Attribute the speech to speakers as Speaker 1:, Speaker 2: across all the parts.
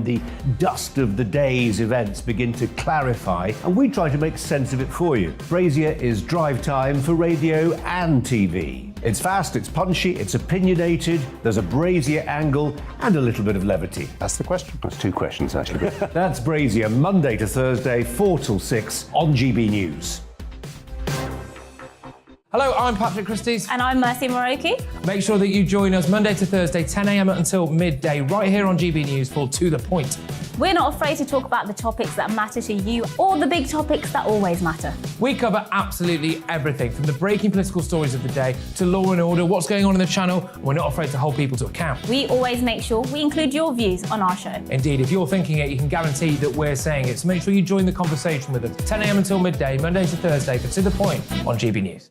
Speaker 1: when the dust of the day's events begin to clarify, and we try to make sense of it for you. Brazier is drive time for radio and TV. It's fast, it's punchy, it's opinionated, there's a Brazier angle, and a little bit of levity.
Speaker 2: That's the question.
Speaker 3: That's two questions, actually.
Speaker 1: That's Brazier, Monday to Thursday, 4 till 6 on GB News.
Speaker 4: Hello, I'm Patrick Christie's.
Speaker 5: And I'm Mercy Moroki.
Speaker 4: Make sure that you join us Monday to Thursday, 10 a.m. until midday, right here on GB News for To The Point.
Speaker 5: We're not afraid to talk about the topics that matter to you or the big topics that always matter.
Speaker 4: We cover absolutely everything, from the breaking political stories of the day to law and order, what's going on in the channel. We're not afraid to hold people to account.
Speaker 5: We always make sure we include your views on our show.
Speaker 4: Indeed, if you're thinking it, you can guarantee that we're saying it. So make sure you join the conversation with us, 10 a.m. until midday, Monday to Thursday, for To The Point on GB News.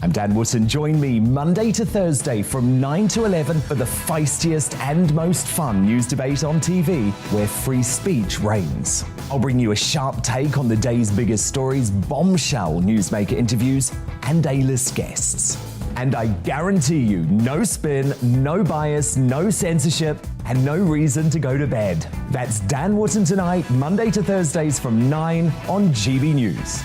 Speaker 6: I'm Dan Wootton. Join me Monday to Thursday from 9 to 11 for the feistiest and most fun news debate on TV, where free speech reigns. I'll bring you a sharp take on the day's biggest stories, bombshell newsmaker interviews, and A-list guests. And I guarantee you, no spin, no bias, no censorship, and no reason to go to bed. That's Dan Wootton tonight, Monday to Thursdays from 9 on GB News.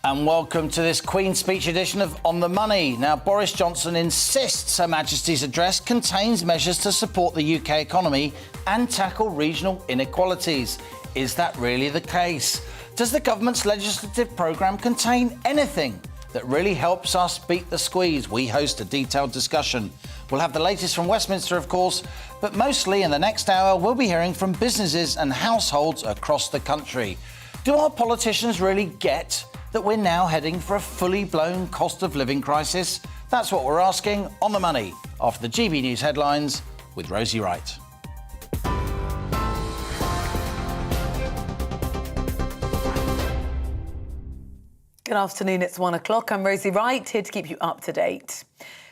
Speaker 7: And welcome to this Queen's Speech edition of On the Money. Now, Boris Johnson insists Her Majesty's address contains measures to support the UK economy and tackle regional inequalities. Is that really the case? Does the government's legislative programme contain anything that really helps us beat the squeeze? We host a detailed discussion. We'll have the latest from Westminster, of course, but mostly in the next hour, we'll be hearing from businesses and households across the country. Do our politicians really get that we're now heading for a fully blown cost of living crisis? That's what we're asking on The Money, after the GB News headlines with Rosie Wright.
Speaker 8: Good afternoon, it's 1 o'clock. I'm Rosie Wright, here to keep you up to date.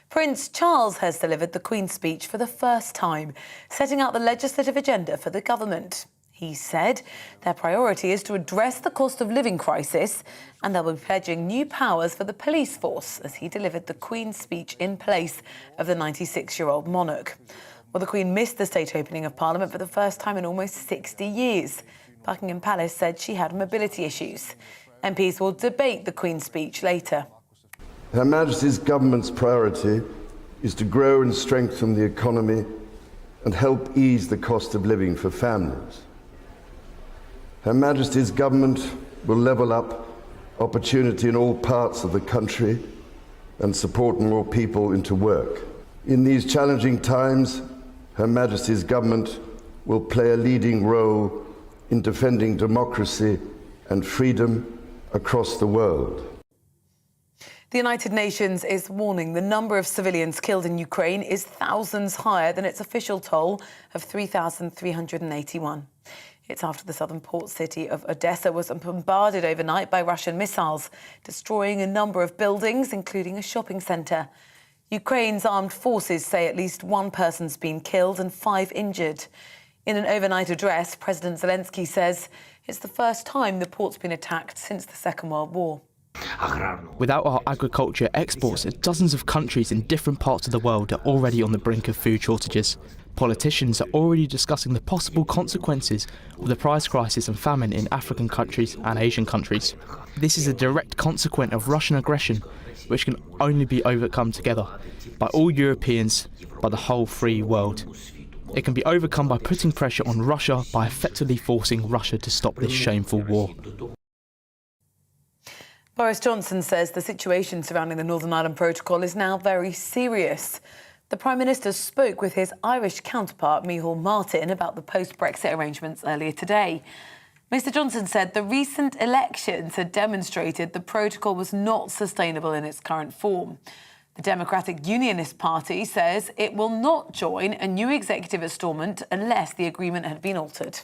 Speaker 8: Prince Charles has delivered the Queen's speech for the first time, setting out the legislative agenda for the government. He said their priority is to address the cost of living crisis, and they'll be pledging new powers for the police force as he delivered the Queen's speech in place of the 96-year-old monarch. Well, the Queen missed the state opening of Parliament for the first time in almost 60 years. Buckingham Palace said she had mobility issues. MPs will debate the Queen's speech later.
Speaker 9: Her Majesty's government's priority is to grow and strengthen the economy and help ease the cost of living for families. Her Majesty's government will level up opportunity in all parts of the country and support more people into work. In these challenging times, Her Majesty's government will play a leading role in defending democracy and freedom across the world.
Speaker 8: The United Nations is warning the number of civilians killed in Ukraine is thousands higher than its official toll of 3,381. It's after the southern port city of Odessa was bombarded overnight by Russian missiles, destroying a number of buildings, including a shopping centre. Ukraine's armed forces say at least one person's been killed and 5 injured. In an overnight address, President Zelensky says it's the first time the port's been attacked since the Second World War.
Speaker 10: Without our agriculture, exports in dozens of countries in different parts of the world are already on the brink of food shortages. Politicians are already discussing the possible consequences of the price crisis and famine in African countries and Asian countries. This is a direct consequence of Russian aggression, which can only be overcome together by all Europeans, by the whole free world. It can be overcome by putting pressure on Russia by effectively forcing Russia to stop this shameful war.
Speaker 8: Boris Johnson says the situation surrounding the Northern Ireland Protocol is now very serious. The Prime Minister spoke with his Irish counterpart, Micheál Martin, about the post-Brexit arrangements earlier today. Mr Johnson said the recent elections had demonstrated the protocol was not sustainable in its current form. The Democratic Unionist Party says it will not join a new executive instalment unless the agreement had been altered.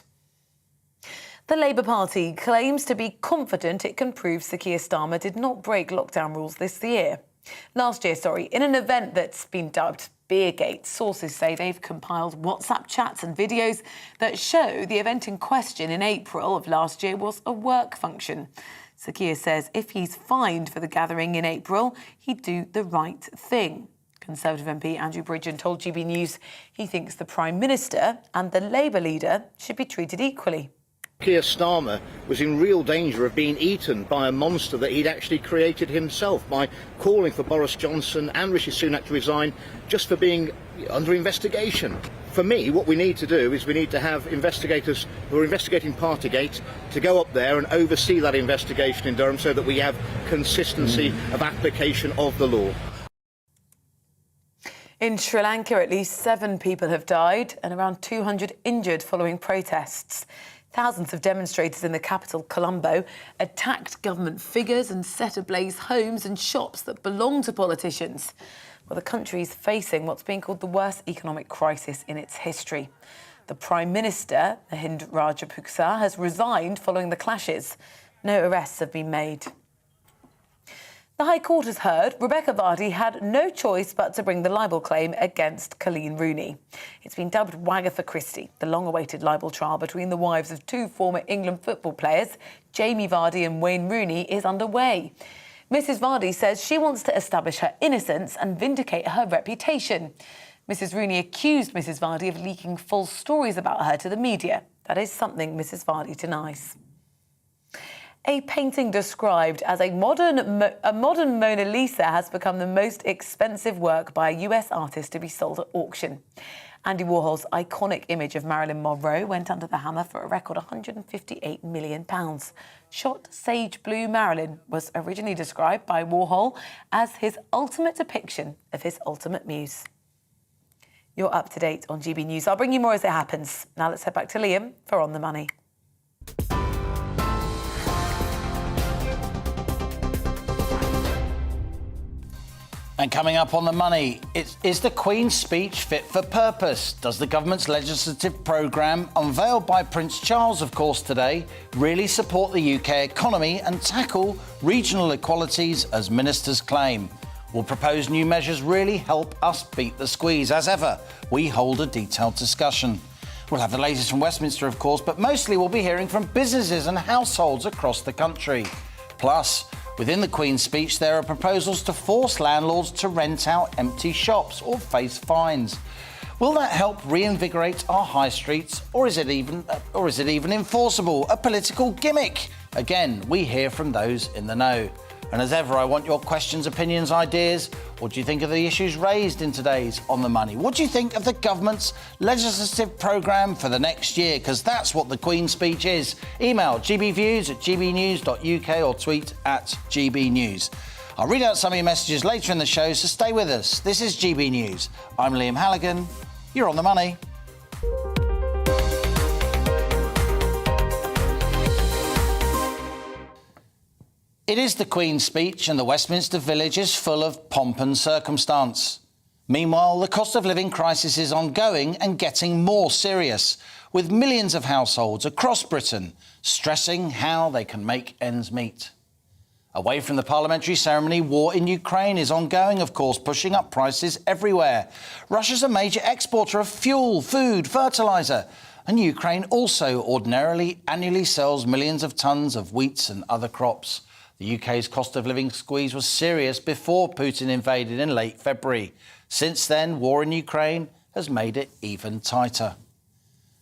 Speaker 8: The Labour Party claims to be confident it can prove Sir Keir Starmer did not break lockdown rules last year, in an event that's been dubbed Beergate. Sources say they've compiled WhatsApp chats and videos that show the event in question in April of last year was a work function. Sakir says if he's fined for the gathering in April, he'd do the right thing. Conservative MP Andrew Bridgen told GB News he thinks the Prime Minister and the Labour leader should be treated equally.
Speaker 2: Keir Starmer was in real danger of being eaten by a monster that he'd actually created himself by calling for Boris Johnson and Rishi Sunak to resign just for being under investigation. For me, what we need to do is we need to have investigators who are investigating Partygate to go up there and oversee that investigation in Durham so that we have consistency of application of the law.
Speaker 8: In Sri Lanka, at least 7 people have died and around 200 injured following protests. Thousands of demonstrators in the capital, Colombo, attacked government figures and set ablaze homes and shops that belong to politicians. Well, the country is facing what's being called the worst economic crisis in its history. The Prime Minister, Mahinda Rajapaksa, has resigned following the clashes. No arrests have been made. The High Court has heard Rebecca Vardy had no choice but to bring the libel claim against Colleen Rooney. It's been dubbed Wagatha Christie, the long-awaited libel trial between the wives of 2 former England football players, Jamie Vardy and Wayne Rooney, is underway. Mrs Vardy says she wants to establish her innocence and vindicate her reputation. Mrs Rooney accused Mrs Vardy of leaking false stories about her to the media. That is something Mrs Vardy denies. A painting described as a modern Mona Lisa has become the most expensive work by a US artist to be sold at auction. Andy Warhol's iconic image of Marilyn Monroe went under the hammer for a record £158 million. Shot sage blue Marilyn was originally described by Warhol as his ultimate depiction of his ultimate muse. You're up to date on GB News. I'll bring you more as it happens. Now let's head back to Liam for On the Money.
Speaker 7: And coming up on the money, is the Queen's speech fit for purpose? Does the government's legislative programme, unveiled by Prince Charles, of course, today, really support the UK economy and tackle regional equalities as ministers claim? Will proposed new measures really help us beat the squeeze? As ever, we hold a detailed discussion. We'll have the latest from Westminster, of course, but mostly we'll be hearing from businesses and households across the country. Plus, within the Queen's speech, there are proposals to force landlords to rent out empty shops or face fines. Will that help reinvigorate our high streets, or is it even enforceable? A political gimmick? Again, we hear from those in the know. And as ever, I want your questions, opinions, ideas. What do you think of the issues raised in today's On the Money? What do you think of the government's legislative programme for the next year? Because that's what the Queen's speech is. Email gbviews@gbnews.uk or tweet @gbnews. I'll read out some of your messages later in the show, so stay with us. This is GB News. I'm Liam Halligan. You're On the Money. It is the Queen's speech, and the Westminster Village is full of pomp and circumstance. Meanwhile, the cost of living crisis is ongoing and getting more serious, with millions of households across Britain stressing how they can make ends meet. Away from the parliamentary ceremony, war in Ukraine is ongoing, of course, pushing up prices everywhere. Russia's a major exporter of fuel, food, fertiliser, and Ukraine also ordinarily annually sells millions of tonnes of wheat and other crops. The UK's cost of living squeeze was serious before Putin invaded in late February. Since then, war in Ukraine has made it even tighter.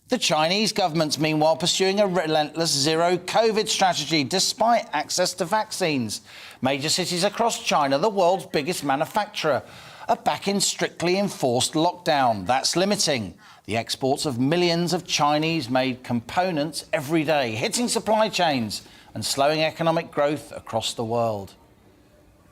Speaker 7: The Chinese government's meanwhile pursuing a relentless zero COVID strategy despite access to vaccines. Major cities across China, the world's biggest manufacturer, are back in strictly enforced lockdown. That's limiting the exports of millions of Chinese-made components every day, hitting supply chains and slowing economic growth across the world.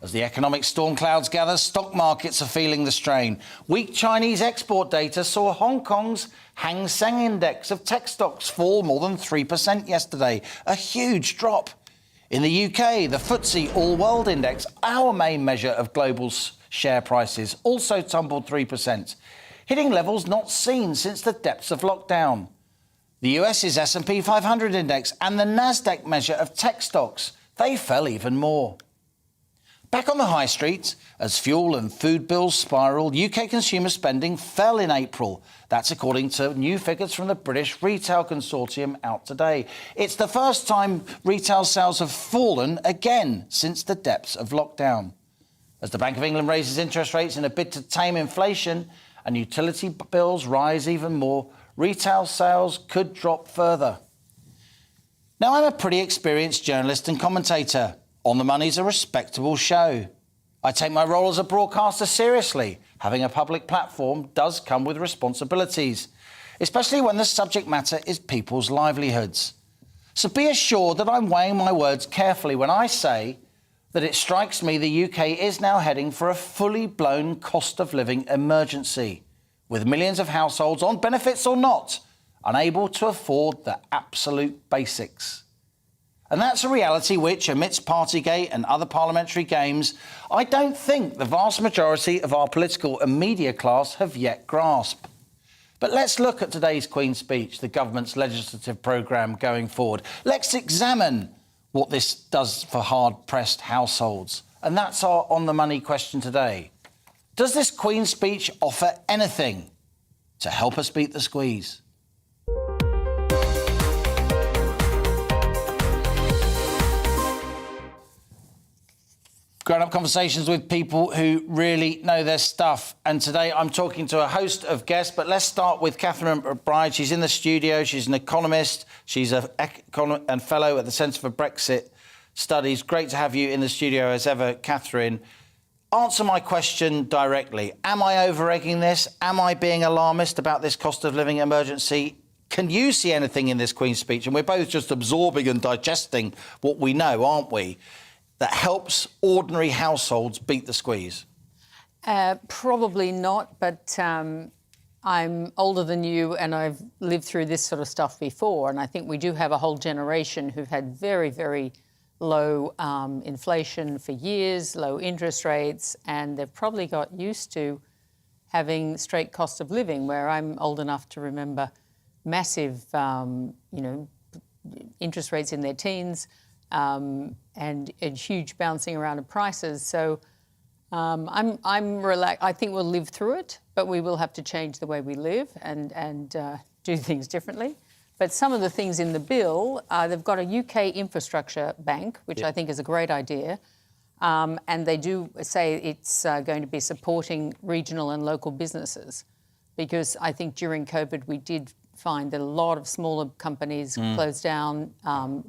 Speaker 7: As the economic storm clouds gather, stock markets are feeling the strain. Weak Chinese export data saw Hong Kong's Hang Seng index of tech stocks fall more than 3% yesterday, a huge drop. In the UK, the FTSE All-World Index, our main measure of global share prices, also tumbled 3%, hitting levels not seen since the depths of lockdown. The US's S&P 500 index and the Nasdaq measure of tech stocks, they fell even more. Back on the high street, as fuel and food bills spiral, UK consumer spending fell in April. That's according to new figures from the British Retail Consortium out today. It's the first time retail sales have fallen again since the depths of lockdown. As the Bank of England raises interest rates in a bid to tame inflation and utility bills rise even more, retail sales could drop further. Now, I'm a pretty experienced journalist and commentator. On the Money's a respectable show. I take my role as a broadcaster seriously. Having a public platform does come with responsibilities, especially when the subject matter is people's livelihoods. So be assured that I'm weighing my words carefully when I say that it strikes me the UK is now heading for a fully blown cost of living emergency, with millions of households, on benefits or not, unable to afford the absolute basics. And that's a reality which, amidst Partygate and other parliamentary games, I don't think the vast majority of our political and media class have yet grasped. But let's look at today's Queen's Speech, the government's legislative programme going forward. Let's examine what this does for hard-pressed households. And that's our On the Money question today. Does this Queen's Speech offer anything to help us beat the squeeze? Grown-up conversations with people who really know their stuff. And today I'm talking to a host of guests, but let's start with Catherine McBride. She's in the studio. She's an economist. She's a fellow at the Centre for Brexit Studies. Great to have you in the studio as ever, Catherine. Answer my question directly. Am I over-egging this? Am I being alarmist about this cost of living emergency? Can you see anything in this Queen's Speech? And we're both just absorbing and digesting what we know, aren't we? That helps ordinary households beat the squeeze?
Speaker 3: Probably not, but I'm older than you and I've lived through this sort of stuff before, and I think we do have a whole generation who've had very, very low inflation for years, low interest rates, and they've probably got used to having straight cost of living, where I'm old enough to remember massive, interest rates in their teens, and huge bouncing around of prices. So I'm relaxed. I think we'll live through it, but we will have to change the way we live and do things differently. But some of the things in the bill, they've got a UK infrastructure bank, which I think is a great idea. And they do say it's going to be supporting regional and local businesses, because I think during COVID we did find that a lot of smaller companies closed down,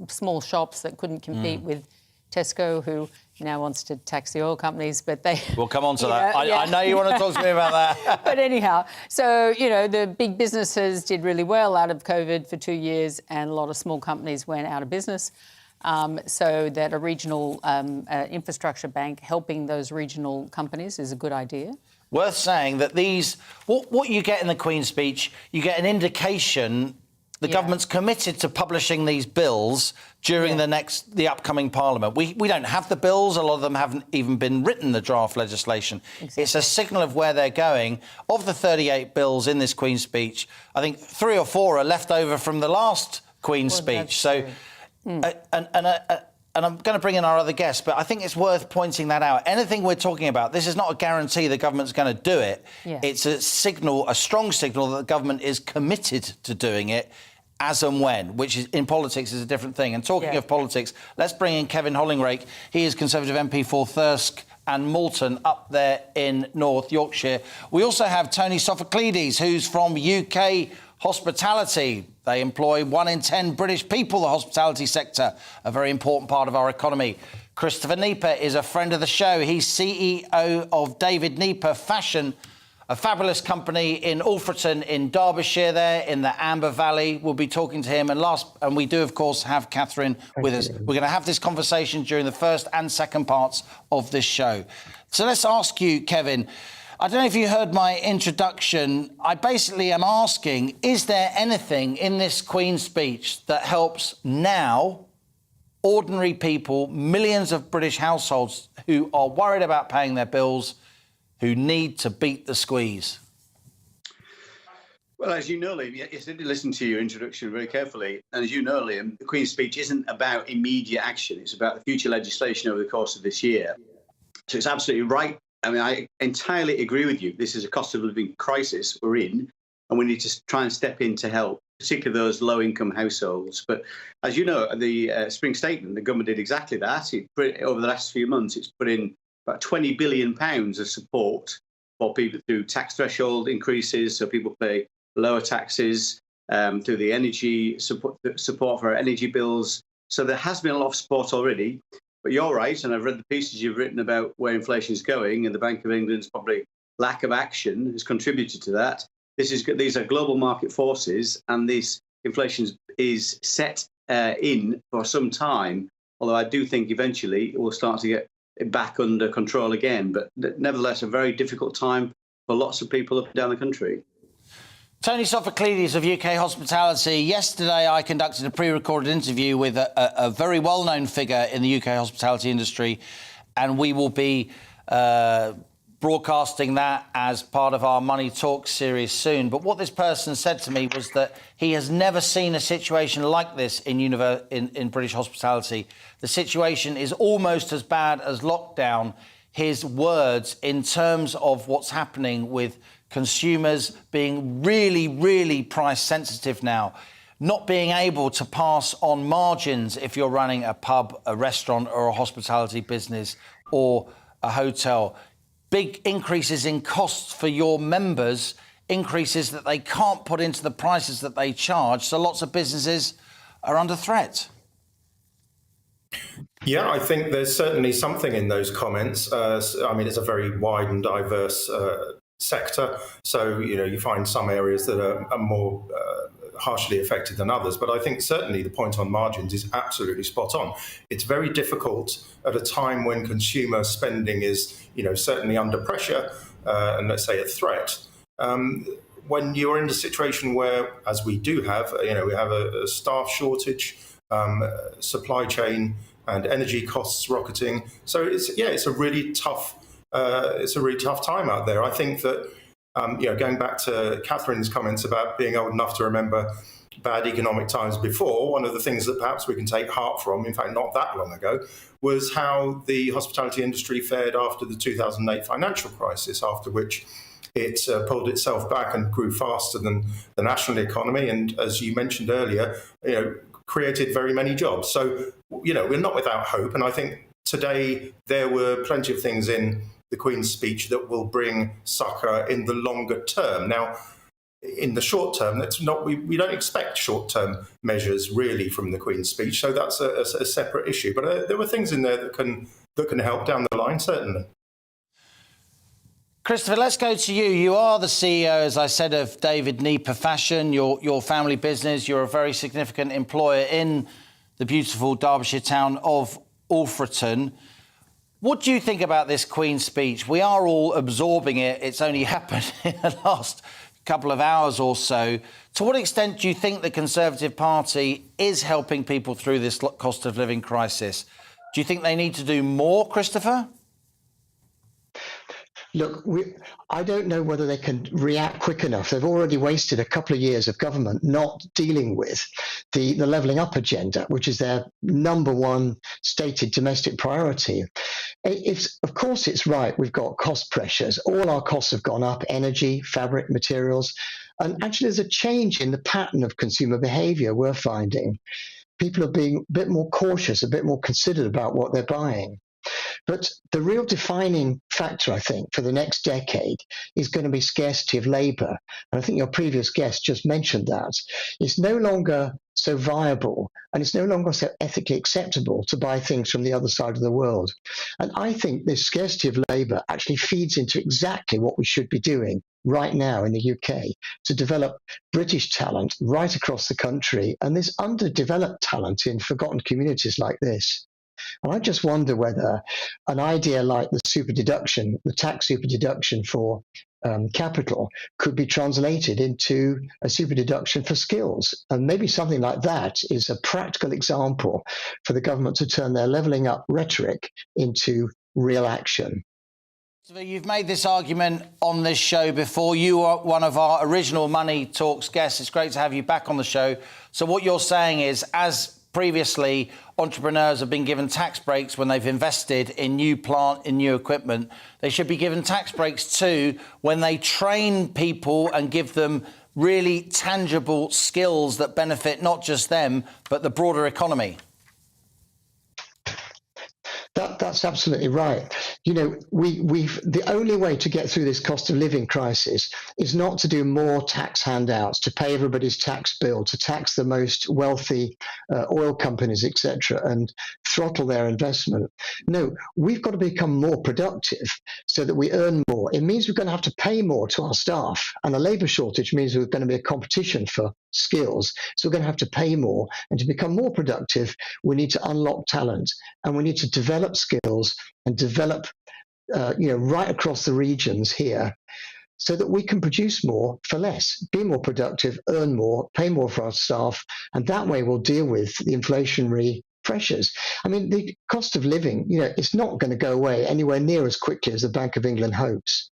Speaker 3: small shops that couldn't compete with Tesco, who now wants to tax the oil companies, but they...
Speaker 7: We'll come on to that. I know you want to talk to me about that.
Speaker 3: But anyhow, so, the big businesses did really well out of COVID for 2 years, and a lot of small companies went out of business. So that a regional infrastructure bank helping those regional companies is a good idea.
Speaker 7: Worth saying that what you get in the Queen's Speech, you get an indication the government's committed to publishing these bills during the upcoming Parliament. We don't have the bills. A lot of them haven't even been written, the draft legislation. Exactly. It's a signal of where they're going. Of the 38 bills in this Queen's Speech, I think 3 or 4 are left over from the last Queen's Speech. So, and I'm going to bring in our other guests, but I think it's worth pointing that out. Anything we're talking about, this is not a guarantee the government's going to do it. Yeah. It's a signal, a strong signal that the government is committed to doing it as and when, which is in politics is a different thing. And talking of politics, let's bring in Kevin Hollingrake. He is Conservative MP for Thirsk and Malton up there in North Yorkshire. We also have Tony Sophocledes, who's from UK Hospitality. They employ 1 in 10 British people, the hospitality sector, a very important part of our economy. Christopher Nieper is a friend of the show. He's CEO of David Nieper Fashion, a fabulous company in Alfreton in Derbyshire there in the Amber Valley. We'll be talking to him. And we do, of course, have Catherine with us. We're going to have this conversation during the first and second parts of this show. So let's ask you, Kevin, I don't know if you heard my introduction. I basically am asking, is there anything in this Queen's Speech that helps now ordinary people, millions of British households who are worried about paying their bills, who need to beat the squeeze?
Speaker 11: Well, as you know, Liam, yes, I did listen to your introduction very carefully. And as you know, Liam, the Queen's Speech isn't about immediate action. It's about the future legislation over the course of this year. So it's absolutely right. I mean, I entirely agree with you. This is a cost of living crisis we're in, and we need to try and step in to help, particularly those low-income households. But as you know, the spring statement, the government did exactly that. Over the last few months, it's put in about £20 billion of support for people through tax threshold increases, so people pay lower taxes, through the energy support for our energy bills. So there has been a lot of support already. But you're right, and I've read the pieces you've written about where inflation is going, and the Bank of England's probably lack of action has contributed to that. These are global market forces, and this inflation is set in for some time, although I do think eventually it will start to get back under control again. But nevertheless, a very difficult time for lots of people up and down the country.
Speaker 7: Tony Sophocledes of UK Hospitality. Yesterday, I conducted a pre-recorded interview with a very well-known figure in the UK hospitality industry, and we will be broadcasting that as part of our Money Talks series soon. But what this person said to me was that he has never seen a situation like this in British hospitality. The situation is almost as bad as lockdown. His words in terms of what's happening with consumers being really, really price sensitive now, not being able to pass on margins if you're running a pub, a restaurant or a hospitality business or a hotel. Big increases in costs for your members, increases that they can't put into the prices that they charge. So lots of businesses are under threat.
Speaker 12: Yeah, I think there's certainly something in those comments. I mean, it's a very wide and diverse sector. So, you find some areas that are more harshly affected than others. But I think certainly the point on margins is absolutely spot on. It's very difficult at a time when consumer spending is, certainly under pressure and let's say a threat. When you're in a situation where, as we do have, we have a staff shortage, supply chain and energy costs rocketing. So it's a really tough time out there. I think that, going back to Catherine's comments about being old enough to remember bad economic times before, one of the things that perhaps we can take heart from, in fact, not that long ago, was how the hospitality industry fared after the 2008 financial crisis, after which it pulled itself back and grew faster than the national economy. And as you mentioned earlier, created very many jobs. So, we're not without hope. And I think today there were plenty of things in the Queen's speech that will bring succour in the longer term. Now, in the short term, we don't expect short-term measures really from the Queen's speech, so that's a separate issue. But there were things in there that can help down the line, certainly.
Speaker 7: Christopher, let's go to you. You are the CEO, as I said, of David Nieper Fashion, your family business. You're a very significant employer in the beautiful Derbyshire town of Alfreton. What do you think about this Queen's speech? We are all absorbing it. It's only happened in the last couple of hours or so. To what extent do you think the Conservative Party is helping people through this cost of living crisis? Do you think they need to do more, Christopher?
Speaker 13: Look, I don't know whether they can react quick enough. They've already wasted a couple of years of government not dealing with the levelling up agenda, which is their number one stated domestic priority. Of course, it's right. We've got cost pressures. All our costs have gone up, energy, fabric, materials. And actually, there's a change in the pattern of consumer behavior we're finding. People are being a bit more cautious, a bit more considerate about what they're buying. But the real defining factor, I think, for the next decade is going to be scarcity of labour. And I think your previous guest just mentioned that. It's no longer so viable and it's no longer so ethically acceptable to buy things from the other side of the world. And I think this scarcity of labour actually feeds into exactly what we should be doing right now in the UK to develop British talent right across the country and this underdeveloped talent in forgotten communities like this. And I just wonder whether an idea like the super deduction, the tax super deduction for capital, could be translated into a super deduction for skills. And maybe something like that is a practical example for the government to turn their levelling up rhetoric into real action.
Speaker 7: You've made this argument on this show before. You are one of our original Money Talks guests. It's great to have you back on the show. So what you're saying is, as previously entrepreneurs have been given tax breaks when they've invested in new plant, in new equipment. They should be given tax breaks too when they train people and give them really tangible skills that benefit not just them, but the broader economy.
Speaker 13: That's absolutely right. You know, the only way to get through this cost of living crisis is not to do more tax handouts, to pay everybody's tax bill, to tax the most wealthy oil companies, etc., and throttle their investment. No, we've got to become more productive so that we earn more. It means we're going to have to pay more to our staff, and a labour shortage means there's going to be a competition for skills. So we're going to have to pay more, and to become more productive, we need to unlock talent, and we need to develop skills and develop, right across the regions here, so that we can produce more for less, be more productive, earn more, pay more for our staff, and that way we'll deal with the inflationary pressures. I mean, the cost of living, it's not going to go away anywhere near as quickly as the Bank of England hopes.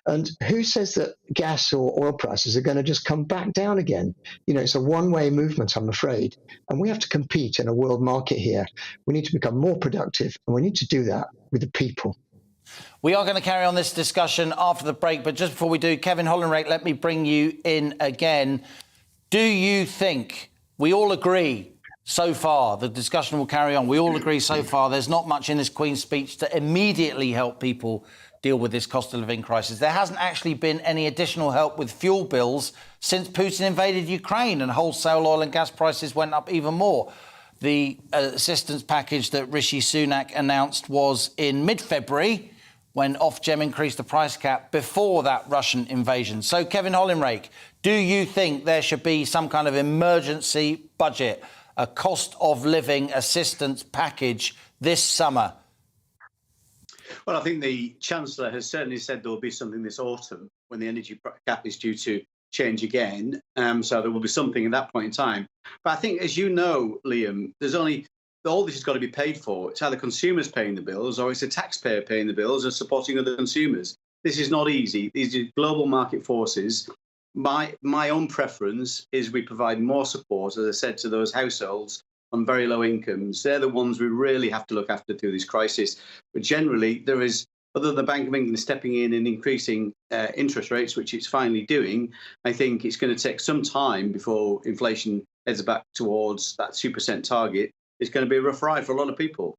Speaker 13: And who says that gas or oil prices are going to just come back down again? It's a one-way movement, I'm afraid. And we have to compete in a world market here. We need to become more productive, and we need to do that with the people.
Speaker 7: We are going to carry on this discussion after the break, but just before we do, Kevin Hollinrake, let me bring you in again. Do you think, we all agree so far, the discussion will carry on, we all agree so far there's not much in this Queen's speech to immediately help people deal with this cost of living crisis? There hasn't actually been any additional help with fuel bills since Putin invaded Ukraine and wholesale oil and gas prices went up even more. The assistance package that Rishi Sunak announced was in mid-February, when Ofgem increased the price cap before that Russian invasion. So, Kevin Hollinrake, do you think there should be some kind of emergency budget, a cost of living assistance package this summer?
Speaker 11: Well, I think the Chancellor has certainly said there will be something this autumn when the energy cap is due to change again. So there will be something at that point in time. But I think, as you know, Liam, all this has got to be paid for. It's either consumers paying the bills or it's a taxpayer paying the bills and supporting other consumers. This is not easy. These are global market forces. My own preference is we provide more support, as I said, to those households on very low incomes. They're the ones we really have to look after through this crisis. But generally, there is, other than the Bank of England stepping in and increasing interest rates, which it's finally doing, I think it's going to take some time before inflation heads back towards that 2% target. It's going to be a rough ride for a lot of people.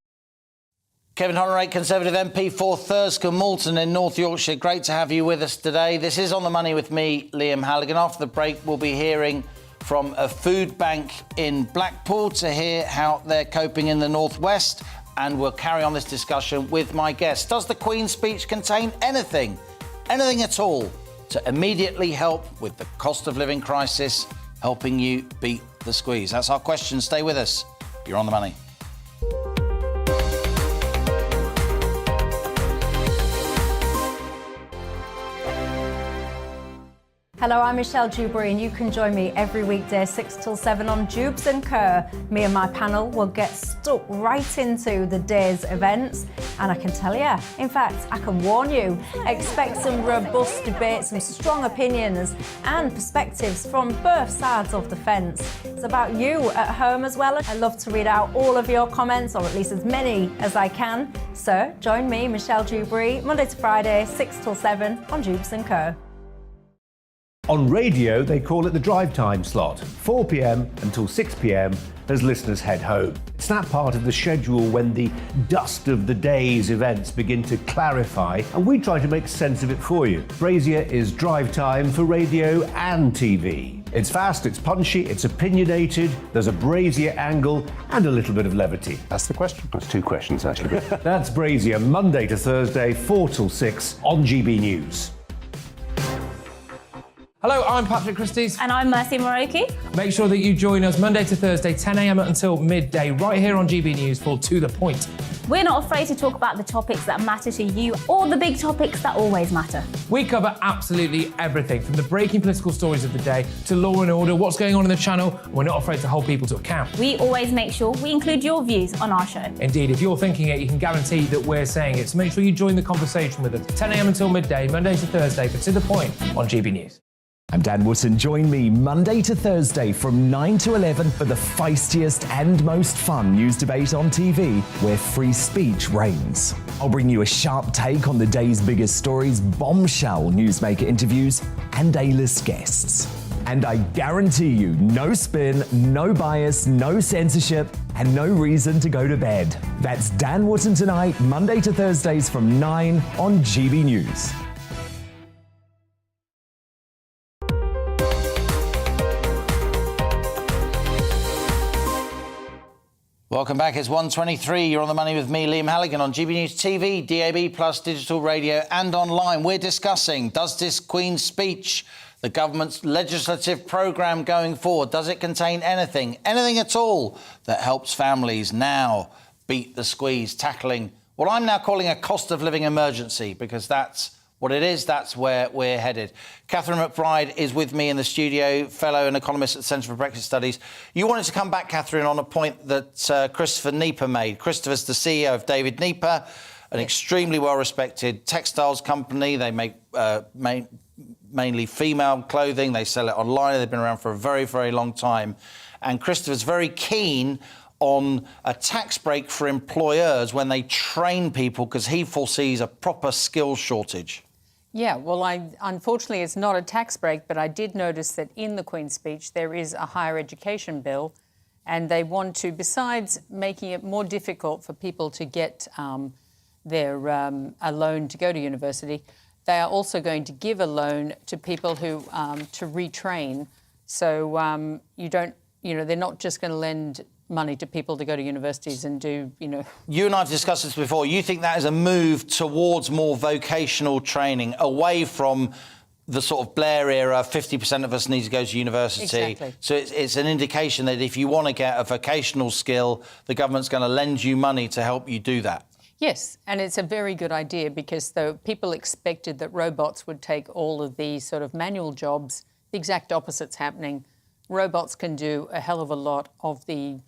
Speaker 7: Kevin Hollinrake, Conservative MP for Thurscombe Moulton in North Yorkshire. Great to have you with us today. This is On the Money with me, Liam Halligan. After the break, we'll be hearing from a food bank in Blackpool to hear how they're coping in the Northwest. And we'll carry on this discussion with my guest. Does the Queen's speech contain anything at all, to immediately help with the cost of living crisis, helping you beat the squeeze? That's our question. Stay with us. You're On the Money.
Speaker 14: Hello, I'm Michelle Dewberry, and you can join me every weekday 6 till 7 on Jubes and Kerr. Me and my panel will get stuck right into the day's events, and I can tell you, in fact, I can warn you, expect some robust debate, some strong opinions and perspectives from both sides of the fence. It's about you at home as well. I love to read out all of your comments, or at least as many as I can. So join me, Michelle Dewberry, Monday to Friday, 6 till 7 on Jubes and Kerr.
Speaker 1: On radio, they call it the drive time slot, 4 p.m. until 6 p.m. as listeners head home. It's that part of the schedule when the dust of the day's events begin to clarify, and we try to make sense of it for you. Brazier is drive time for radio and TV. It's fast, it's punchy, it's opinionated, there's a Brazier angle and a little bit of levity.
Speaker 15: That's the question. That's two questions, actually.
Speaker 1: That's Brazier, Monday to Thursday, 4 till 6 on GB News.
Speaker 4: Hello, I'm Patrick Christie's.
Speaker 5: And I'm Mercy Moroki.
Speaker 4: Make sure that you join us Monday to Thursday, 10 a.m. until midday, right here on GB News for To The Point.
Speaker 5: We're not afraid to talk about the topics that matter to you, or the big topics that always matter.
Speaker 4: We cover absolutely everything, from the breaking political stories of the day to law and order, what's going on in the channel. We're not afraid to hold people to account.
Speaker 5: We always make sure we include your views on our show.
Speaker 4: Indeed, if you're thinking it, you can guarantee that we're saying it. So make sure you join the conversation with us, 10 a.m. until midday, Monday to Thursday, for To The Point on GB News.
Speaker 6: I'm Dan Wootton. Join me Monday to Thursday from 9 to 11 for the feistiest and most fun news debate on TV, where free speech reigns. I'll bring you a sharp take on the day's biggest stories, bombshell newsmaker interviews, and A-list guests. And I guarantee you, no spin, no bias, no censorship, and no reason to go to bed. That's Dan Wootton Tonight, Monday to Thursdays from 9 on GB News.
Speaker 7: Welcome back. It's 1:23. You're on the money with me, Liam Halligan, on GB News TV, DAB+, digital radio and online. We're discussing, does this Queen's speech, the government's legislative programme going forward, does it contain anything at all that helps families now beat the squeeze, tackling what I'm now calling a cost of living emergency, because that's what it is, that's where we're headed. Catherine McBride is with me in the studio, fellow and economist at the Centre for Brexit Studies. You wanted to come back, Catherine, on a point that Christopher Nieper made. Christopher's the CEO of David Nieper, an extremely well-respected textiles company. They make mainly female clothing. They sell it online. They've been around for a very, very long time. And Christopher's very keen on a tax break for employers when they train people, because he foresees a proper skills shortage.
Speaker 3: Yeah, well, unfortunately, it's not a tax break, but I did notice that in the Queen's speech there is a higher education bill, and they want to, besides making it more difficult for people to get a loan to go to university, they are also going to give a loan to people who to retrain. So they're not just going to lend money to people to go to universities and do,
Speaker 7: You and I have discussed this before. You think that is a move towards more vocational training, away from the sort of Blair era, 50% of us need to go to university.
Speaker 3: Exactly.
Speaker 7: So it's an indication that if you want to get a vocational skill, the government's going to lend you money to help you do that.
Speaker 3: Yes, and it's a very good idea, because though people expected that robots would take all of the sort of manual jobs, the exact opposite's happening. Robots can do a hell of a lot of the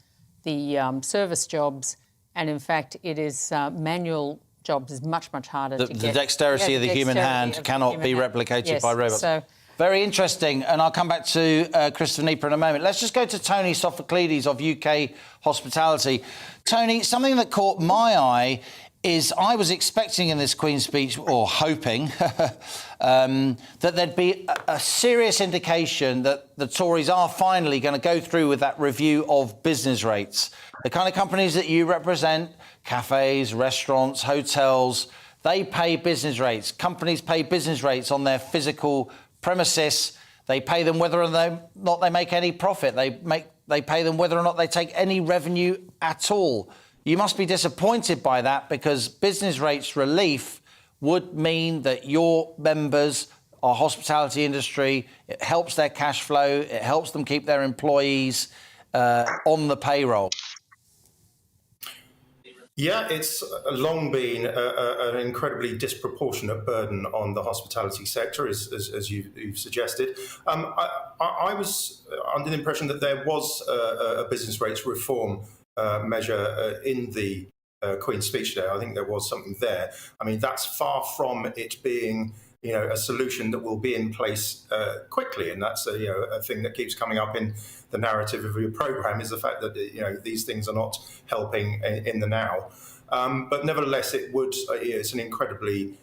Speaker 3: service jobs, and in fact, it is manual jobs is much harder to get.
Speaker 7: The dexterity of the human hand cannot be replicated by robots. So, very interesting, and I'll come back to Christopher Nieper in a moment. Let's just go to Tony Sophocledes of UK Hospitality. Tony, something that caught my eye is I was expecting in this Queen's speech, or hoping, that there'd be a serious indication that the Tories are finally going to go through with that review of business rates. The kind of companies that you represent, cafes, restaurants, hotels, they pay business rates. Companies pay business rates on their physical premises. They pay them whether or not they make any profit. They pay them whether or not they take any revenue at all. You must be disappointed by that, because business rates relief would mean that your members, our hospitality industry, it helps their cash flow, it helps them keep their employees on the payroll.
Speaker 12: Yeah, it's long been an incredibly disproportionate burden on the hospitality sector, as you've suggested. I was under the impression that there was a business rates reform measure in the Queen's speech today. I think there was something there. I mean, that's far from it being, a solution that will be in place quickly, and that's a thing that keeps coming up in the narrative of your programme, is the fact that these things are not helping in the now. But nevertheless, it's an incredibly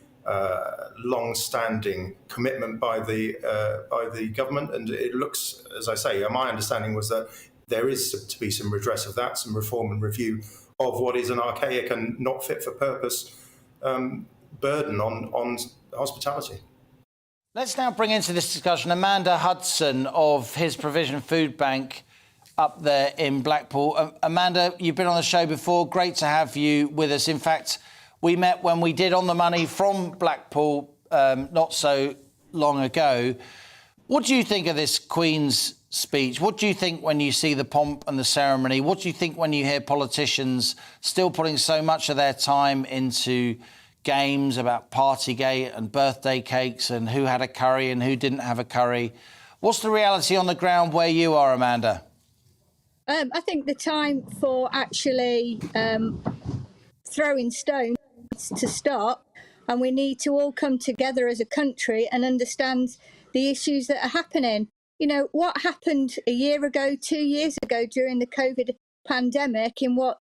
Speaker 12: long-standing commitment by the government, and it looks, as I say, my understanding was that there is to be some redress of that, some reform and review of what is an archaic and not fit for purpose burden on hospitality.
Speaker 7: Let's now bring into this discussion Amanda Hudson of His Provision Food Bank up there in Blackpool. Amanda, you've been on the show before. Great to have you with us. In fact, we met when we did On the Money from Blackpool not so long ago. What do you think of this Queen's speech? What do you think when you see the pomp and the ceremony? What do you think when you hear politicians still putting so much of their time into games about Partygate and birthday cakes and who had a curry and who didn't have a curry? What's the reality on the ground where you are, Amanda?
Speaker 16: I think the time for actually throwing stones to stop, and we need to all come together as a country and understand the issues that are happening. You know, what happened a year ago, 2 years ago during the COVID pandemic, in what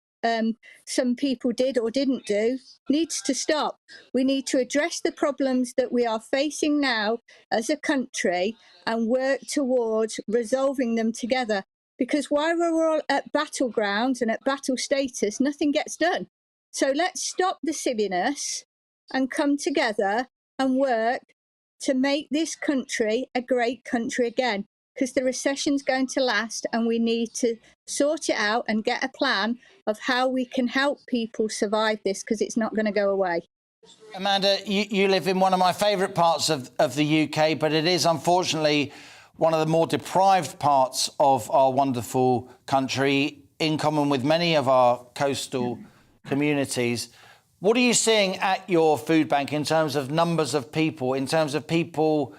Speaker 16: some people did or didn't do, needs to stop. We need to address the problems that we are facing now as a country and work towards resolving them together. Because while we're all at battlegrounds and at battle status, nothing gets done. So let's stop the silliness and come together and work to make this country a great country again. Because the recession's going to last, and we need to sort it out and get a plan of how we can help people survive this, because it's not going to go away.
Speaker 7: Amanda, you live in one of my favourite parts of the UK, but it is unfortunately one of the more deprived parts of our wonderful country, in common with many of our coastal communities. What are you seeing at your food bank in terms of numbers of people, in terms of people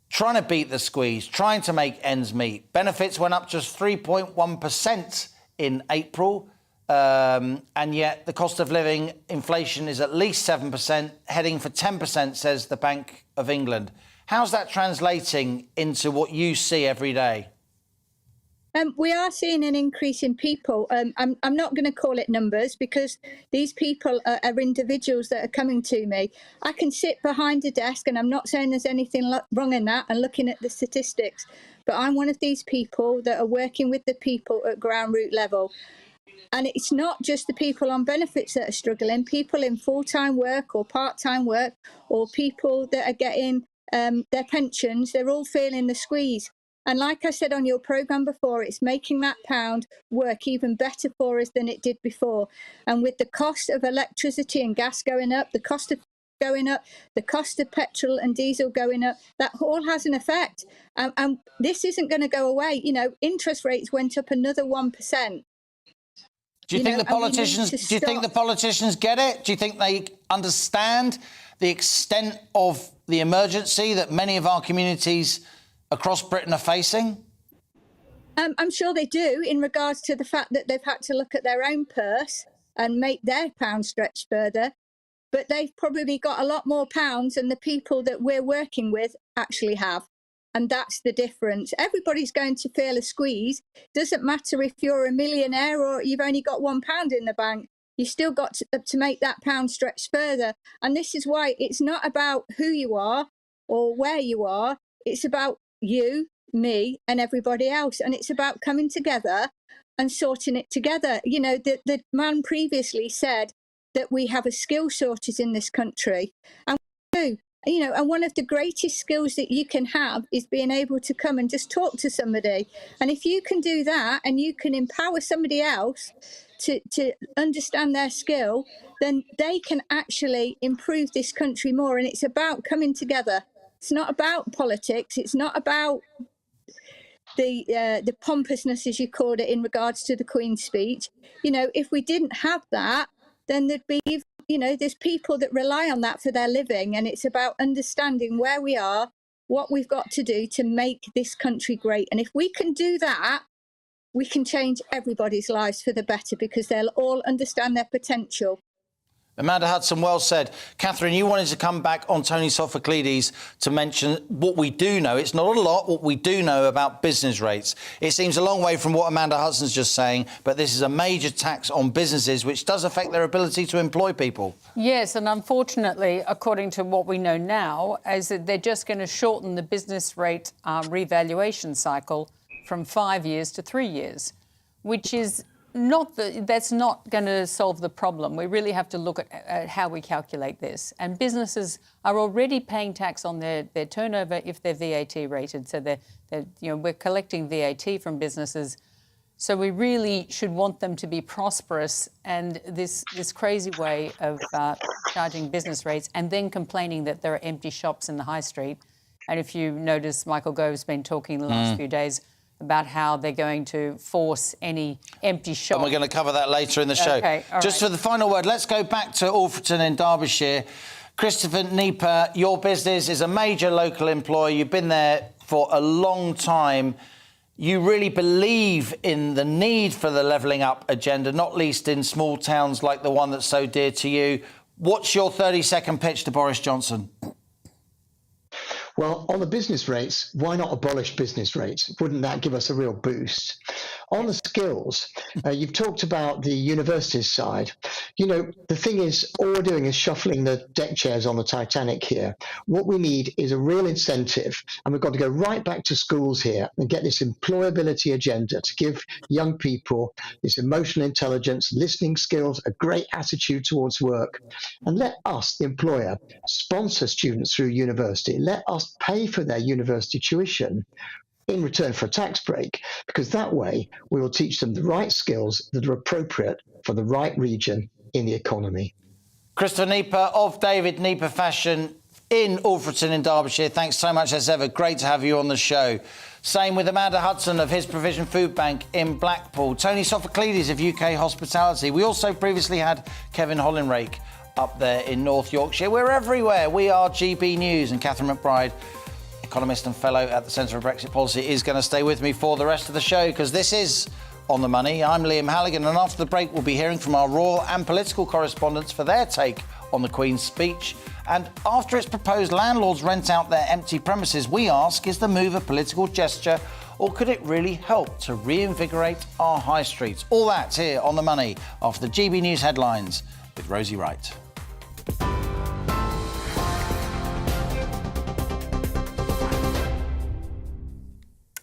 Speaker 7: trying to beat the squeeze, trying to make ends meet? Benefits went up just 3.1% in April, and yet the cost of living inflation is at least 7%, heading for 10%, says the Bank of England. How's that translating into what you see every day?
Speaker 16: We are seeing an increase in people. I'm not going to call it numbers, because these people are individuals that are coming to me. I can sit behind a desk, and I'm not saying there's anything wrong in that, and looking at the statistics, but I'm one of these people that are working with the people at ground root level. And it's not just the people on benefits that are struggling, people in full-time work or part-time work, or people that are getting their pensions, they're all feeling the squeeze. And like I said on your programme before, it's making that pound work even better for us than it did before. And with the cost of electricity and gas going up, the cost of going up, the cost of petrol and diesel going up, that all has an effect. And this isn't going to go away. You know, interest rates went up another 1%.
Speaker 7: Do you think the politicians get it? Do you think they understand the extent of the emergency that many of our communities across Britain are facing?
Speaker 16: I'm sure they do, in regards to the fact that they've had to look at their own purse and make their pound stretch further. But they've probably got a lot more pounds than the people that we're working with actually have. And that's the difference. Everybody's going to feel a squeeze. Doesn't matter if you're a millionaire or you've only got £1 in the bank. You still got to make that pound stretch further. And this is why it's not about who you are or where you are. It's about you, me, and everybody else. And it's about coming together and sorting it together. You know, the man previously said that we have a skill shortage in this country. And we do. You know, and one of the greatest skills that you can have is being able to come and just talk to somebody. And if you can do that and you can empower somebody else to understand their skill, then they can actually improve this country more. And it's about coming together. It's not about politics. It's not about the pompousness, as you called it, in regards to the Queen's speech. You know, if we didn't have that, then there'd be, you know, there's people that rely on that for their living. And it's about understanding where we are, what we've got to do to make this country great. And if we can do that, we can change everybody's lives for the better, because they'll all understand their potential.
Speaker 7: Amanda Hudson, well said. Catherine, you wanted to come back on Tony Sophocledes to mention what we do know. It's not a lot, what we do know about business rates. It seems a long way from what Amanda Hudson's just saying, but this is a major tax on businesses, which does affect their ability to employ people.
Speaker 3: Yes, and unfortunately, according to what we know now, is that they're just going to shorten the business rate revaluation cycle from 5 years to 3 years, which is that's not going to solve the problem. We really have to look at how we calculate this. And businesses are already paying tax on their turnover if they're VAT rated. So we're collecting VAT from businesses. So we really should want them to be prosperous. And this crazy way of charging business rates and then complaining that there are empty shops in the high street. And if you notice, Michael Gove's been talking the last few days about how they're going to force any empty shop.
Speaker 7: And we're going to cover that later in the show.
Speaker 3: Okay,
Speaker 7: Just for the final word, let's go back to Alfreton in Derbyshire. Christopher Nieper, your business is a major local employer. You've been there for a long time. You really believe in the need for the levelling up agenda, not least in small towns like the one that's so dear to you. What's your 30-second pitch to Boris Johnson?
Speaker 13: Well, on the business rates, why not abolish business rates? Wouldn't that give us a real boost? On the skills, you've talked about the universities side. You know, the thing is, all we're doing is shuffling the deck chairs on the Titanic here. What we need is a real incentive, and we've got to go right back to schools here and get this employability agenda to give young people this emotional intelligence, listening skills, a great attitude towards work, and let us, the employer, sponsor students through university. Let us pay for their university tuition in return for a tax break, because that way we will teach them the right skills that are appropriate for the right region in the economy.
Speaker 7: Christopher Nieper of David Nieper Fashion in Alfreton in Derbyshire. Thanks so much as ever. Great to have you on the show. Same with Amanda Hudson of His Provision Food Bank in Blackpool. Tony Sophocledes of UK Hospitality. We also previously had Kevin Hollinrake up there in North Yorkshire. We're everywhere. We are GB News, and Catherine McBride, economist and fellow at the Centre for Brexit Policy, is going to stay with me for the rest of the show, because this is On the Money. I'm Liam Halligan, and after the break we'll be hearing from our royal and political correspondents for their take on the Queen's speech. And after it's proposed landlords rent out their empty premises, we ask, is the move a political gesture, or could it really help to reinvigorate our high streets? All that here on The Money after the GB News headlines with Rosie Wright.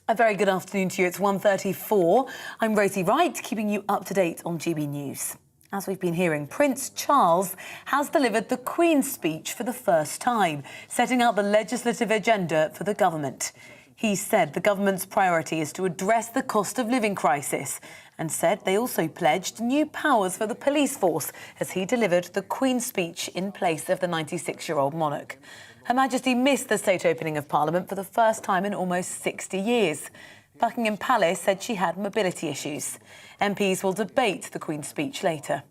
Speaker 8: A very good afternoon to you. It's 1:34. I'm Rosie Wright, keeping you up to date on GB News. As we've been hearing, Prince Charles has delivered the Queen's speech for the first time, setting out the legislative agenda for the government. He said the government's priority is to address the cost of living crisis, and said they also pledged new powers for the police force as he delivered the Queen's speech in place of the 96-year-old monarch. Her Majesty missed the state opening of Parliament for the first time in almost 60 years. Buckingham Palace said she had mobility issues. MPs will debate the Queen's speech later.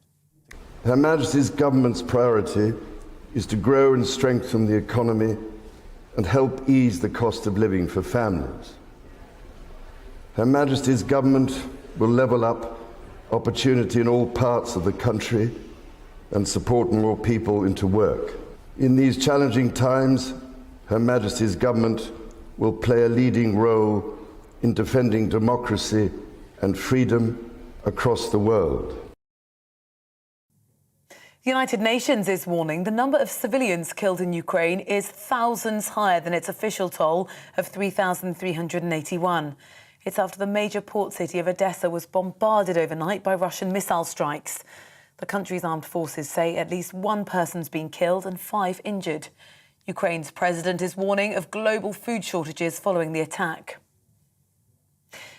Speaker 9: Her Majesty's government's priority is to grow and strengthen the economy and help ease the cost of living for families. Her Majesty's government will level up opportunity in all parts of the country and support more people into work. In these challenging times, Her Majesty's government will play a leading role in defending democracy and freedom across the world.
Speaker 8: The United Nations is warning the number of civilians killed in Ukraine is thousands higher than its official toll of 3,381. It's after the major port city of Odessa was bombarded overnight by Russian missile strikes. The country's armed forces say at least one person's been killed and 5 injured. Ukraine's president is warning of global food shortages following the attack.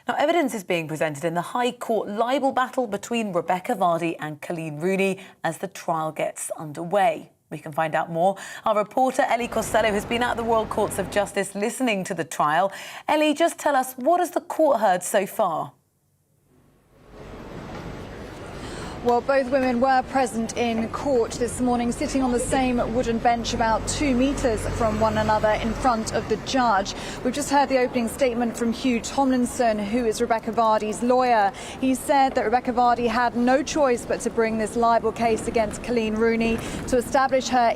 Speaker 8: Now, evidence is being presented in the High Court libel battle between Rebecca Vardy and Colleen Rooney as the trial gets underway. We can find out more. Our reporter Ellie Costello has been at the Royal Courts of Justice listening to the trial. Ellie, just tell us, what has the court heard so far?
Speaker 17: Well, both women were present in court this morning, sitting on the same wooden bench about 2 metres from one another in front of the judge. We've just heard the opening statement from Hugh Tomlinson, who is Rebecca Vardy's lawyer. He said that Rebecca Vardy had no choice but to bring this libel case against Colleen Rooney to establish her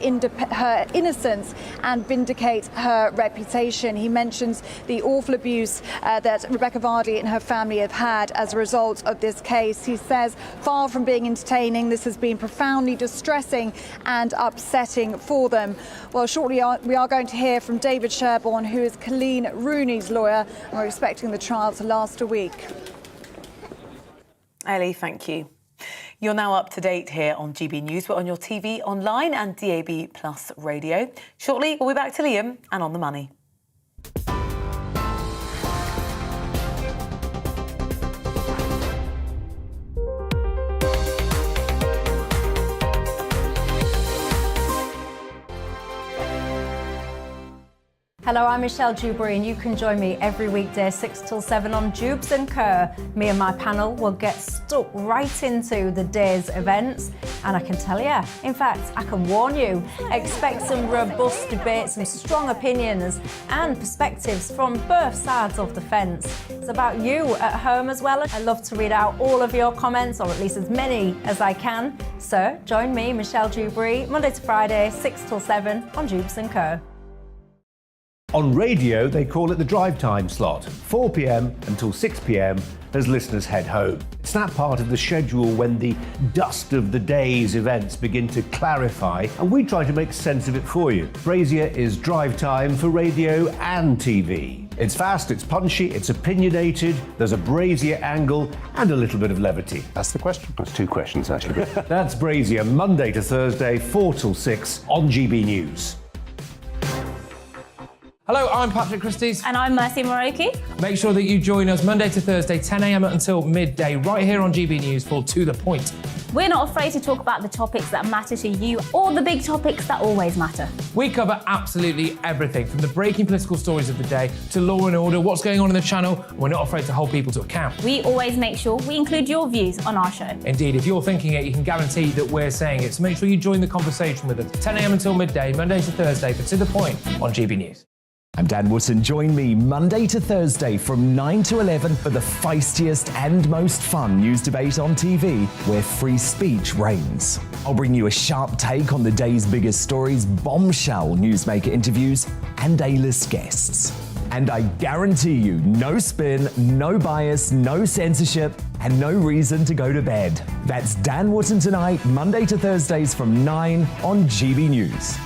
Speaker 17: innocence and vindicate her reputation. He mentions the awful abuse that Rebecca Vardy and her family have had as a result of this case. He says, far from being entertaining, this has been profoundly distressing and upsetting for them. Well, shortly we are going to hear from David Sherborne, who is Colleen Rooney's lawyer, and we're expecting the trial to last a week.
Speaker 8: Ellie, thank you. You're now up to date here on GB News. We're on your TV, online and DAB Plus radio. Shortly, we'll be back to Liam and On the Money.
Speaker 14: Hello, I'm Michelle Dewberry, and you can join me every weekday 6 till 7 on Jubes and Kerr. Me and my panel will get stuck right into the day's events, and I can tell you, in fact, I can warn you, expect some robust debate, some strong opinions and perspectives from both sides of the fence. It's about you at home as well. I love to read out all of your comments, or at least as many as I can. So join me, Michelle Dewberry, Monday to Friday, 6 till 7 on Jubes and Kerr.
Speaker 1: On radio, they call it the drive time slot, 4 p.m. until 6 p.m. as listeners head home. It's that part of the schedule when the dust of the day's events begin to clarify, and we try to make sense of it for you. Brazier is drive time for radio and TV. It's fast, it's punchy, it's opinionated, there's a Brazier angle and a little bit of levity.
Speaker 15: That's the question. That's two questions, actually.
Speaker 1: That's Brazier, Monday to Thursday, 4 till 6 on GB News.
Speaker 4: Hello, I'm Patrick Christie's.
Speaker 5: And I'm Mercy Moroki.
Speaker 4: Make sure that you join us Monday to Thursday, 10 a.m. until midday, right here on GB News for To The Point.
Speaker 5: We're not afraid to talk about the topics that matter to you or the big topics that always matter.
Speaker 4: We cover absolutely everything, from the breaking political stories of the day to law and order, what's going on in the channel. We're not afraid to hold people to account.
Speaker 5: We always make sure we include your views on our show.
Speaker 4: Indeed, if you're thinking it, you can guarantee that we're saying it. So make sure you join the conversation with us, 10 a.m. until midday, Monday to Thursday, for To The Point on GB News.
Speaker 6: I'm Dan Wootton. Join me Monday to Thursday from 9 to 11 for the feistiest and most fun news debate on TV, where free speech reigns. I'll bring you a sharp take on the day's biggest stories, bombshell newsmaker interviews, and A-list guests. And I guarantee you, no spin, no bias, no censorship, and no reason to go to bed. That's Dan Wootton tonight, Monday to Thursdays from 9 on GB News.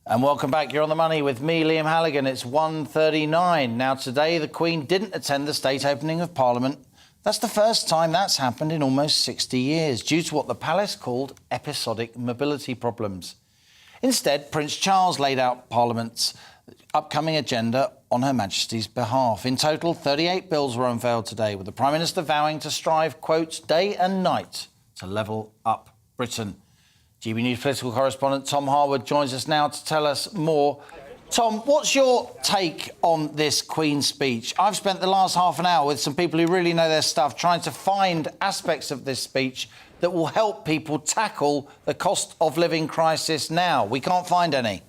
Speaker 7: And welcome back. You're on the money with me, Liam Halligan. It's 1:39. Now, today, the Queen didn't attend the state opening of Parliament. That's the first time that's happened in almost 60 years, due to what the palace called episodic mobility problems. Instead, Prince Charles laid out Parliament's upcoming agenda on Her Majesty's behalf. In total, 38 bills were unveiled today, with the Prime Minister vowing to strive, quote, day and night to level up Britain. GB News political correspondent Tom Harwood joins us now to tell us more. Tom, what's your take on this Queen's speech? I've spent the last half an hour with some people who really know their stuff trying to find aspects of this speech that will help people tackle the cost of living crisis now. We can't find any.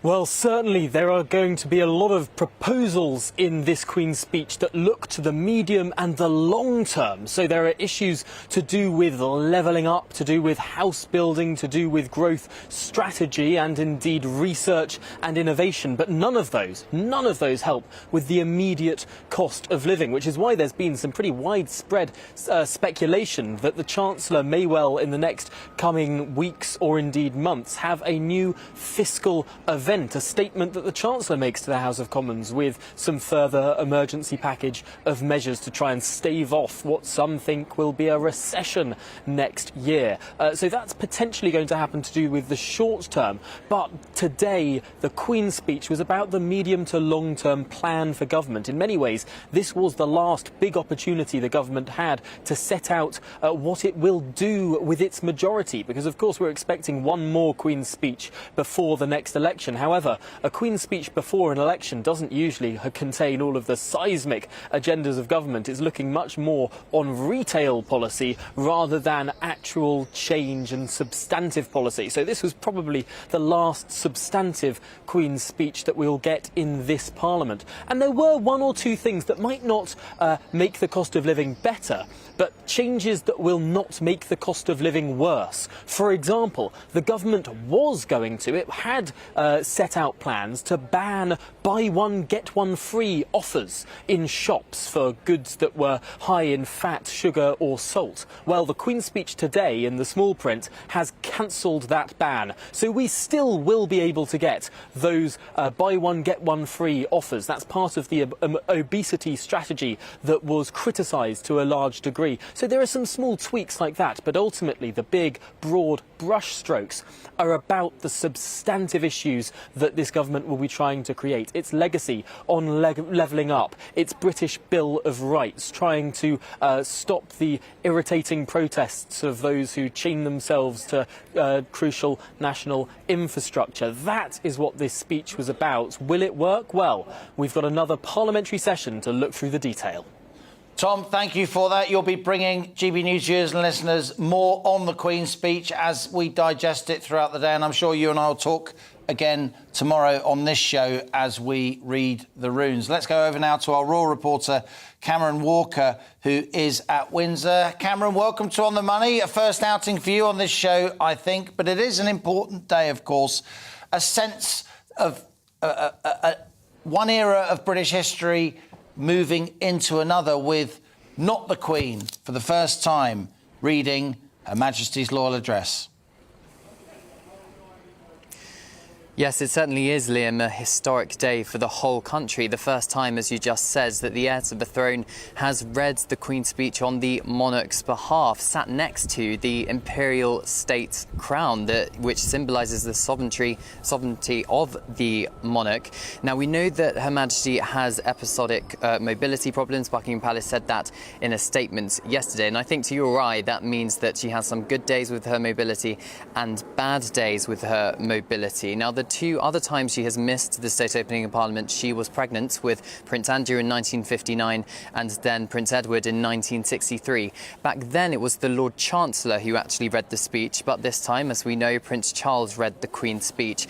Speaker 18: Well, certainly there are going to be a lot of proposals in this Queen's speech that look to the medium and the long term. So there are issues to do with levelling up, to do with house building, to do with growth strategy and indeed research and innovation. But none of those help with the immediate cost of living, which is why there's been some pretty widespread speculation that the Chancellor may well, in the next coming weeks or indeed months, have a new fiscal event. A statement that the Chancellor makes to the House of Commons with some further emergency package of measures to try and stave off what some think will be a recession next year. So that's potentially going to happen to do with the short term. But today, the Queen's speech was about the medium to long term plan for government. In many ways, this was the last big opportunity the government had to set out what it will do with its majority. Because, of course, we're expecting one more Queen's speech before the next election. However, a Queen's speech before an election doesn't usually contain all of the seismic agendas of government. It's looking much more on retail policy rather than actual change and substantive policy. So this was probably the last substantive Queen's speech that we'll get in this Parliament. And there were one or two things that might not make the cost of living better, but changes that will not make the cost of living worse. For example, the government was going to, it had set out plans to ban buy one, get one free offers in shops for goods that were high in fat, sugar or salt. Well, the Queen's speech today in the small print has cancelled that ban. So we still will be able to get those buy one, get one free offers. That's part of the obesity strategy that was criticised to a large degree. So there are some small tweaks like that, but ultimately the big, broad brushstrokes are about the substantive issues that this government will be trying to create. Its legacy on levelling up, its British Bill of Rights, trying to stop the irritating protests of those who chain themselves to crucial national infrastructure. That is what this speech was about. Will it work? Well, we've got another parliamentary session to look through the detail.
Speaker 7: Tom, thank you for that. You'll be bringing GB News viewers and listeners more on the Queen's speech as we digest it throughout the day, and I'm sure you and I will talk again tomorrow on this show as we read the runes. Let's go over now to our Royal reporter, Cameron Walker, who is at Windsor. Cameron, welcome to On the Money. A first outing for you on this show, I think, but it is an important day, of course. A sense of one era of British history moving into another with not the Queen for the first time reading Her Majesty's Loyal Address.
Speaker 19: Yes, it certainly is, Liam, a historic day for the whole country. The first time, as you just said, that the heir to the throne has read the Queen's speech on the monarch's behalf, sat next to the imperial state crown, which symbolises the sovereignty of the monarch. Now, we know that Her Majesty has episodic mobility problems. Buckingham Palace said that in a statement yesterday. And I think to you or I, that means that she has some good days with her mobility and bad days with her mobility. Now, the two other times she has missed the state opening in Parliament, she was pregnant with Prince Andrew in 1959 and then Prince Edward in 1963. Back then, it was the Lord Chancellor who actually read the speech, but this time, as we know, Prince Charles read the Queen's speech.